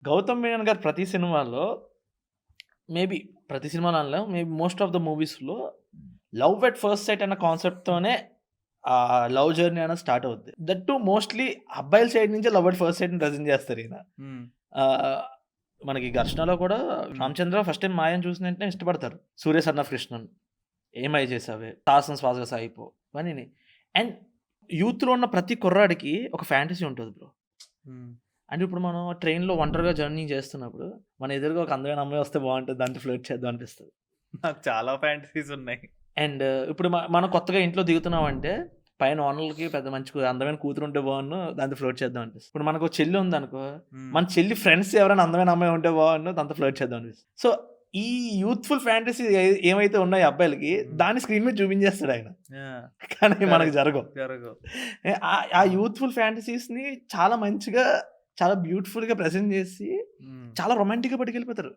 'గౌతమ్ మీనన్' గారి ప్రతి సినిమాలో మేబీ ప్రతి సినిమాలో అనలేం. మేబీ మోస్ట్ ఆఫ్ ద మూవీస్‌లో లవ్ ఎట్ ఫస్ట్ సైట్ అన్న కాన్సెప్ట్‌తోనే లవ్ జర్నీ అనేది స్టార్ట్ అవుద్ది. దట్ టూ మోస్ట్‌లీ అబ్బాయిల సైడ్ నుంచే లవ్ ఎట్ ఫస్ట్ సైట్‌ని ప్రెజెంట్ చేస్తారు ఈయన. హ్మ్. ఆహ్, మనకి 'ఘర్షణలో' కూడా రామచంద్ర ఫస్ట్ టైమ్ మాయని చూసిన వెంటనే ఇష్టపడతారు. 'సూర్య సన్ ఆఫ్ కృష్ణన్', 'ఏమై చేసావే', 'సాహసం శ్వాసగా సాగిపో' ఇవన్నీని. అండ్ యూత్‌లో ఉన్న ప్రతి కుర్రాడికి ఒక ఫ్యాంటసీ ఉంటది బ్రో. హ్మ్. అంటే ఇప్పుడు మనం ట్రైన్‌లో ఒంటరిగా జర్నీ చేస్తున్నప్పుడు, మన ఎదురుగా ఒక అందమైన అమ్మాయి వస్తే బావుంటది. దాంతో ఫ్లర్ట్ చేద్దాం అనిపిస్తది. నాకు చాలా ఫ్యాంటసీస్ ఉన్నాయి. అండ్ ఇప్పుడు మనం కొత్తగా ఇంట్లో దిగుతున్నామంటే, పైన ఓనర్‌లకి పెద్ద మంచి అందమైన కూతురుంటే బావున్ను, దాంతో ఫ్లర్ట్ చేద్దాం అనిపిస్తది. ఇప్పుడు మనకో చెల్లి ఉందనుకో, హ్మ్. మన చెల్లి ఫ్రెండ్స్ ఎవరైనా అందమైన అమ్మాయి ఉంటే బావున్ను, దాంతో ఫ్లర్ట్ చేద్దాం అనిపిస్తది. సో, ఈ యూత్‌ఫుల్ ఫ్యాంటసీ ఏమైతే ఉన్నాయో అబ్బాయిలకి, దాన్ని స్క్రీన్ మీద చూపించేస్తాడాయన. యాహ్! కానీ మనకు కరెక్ట్. జరగవు. జరగవు. ఆ యూత్‌ఫుల్ ఫ్యాంటసీస్‌ని చాలా మంచిగా, చాలా బ్యూటిఫుల్‌గా ప్రెజెంట్ చేసి, హ్మ్. చాలా రొమాంటిక్‌గా పట్టుకెళ్ళిపోతారు.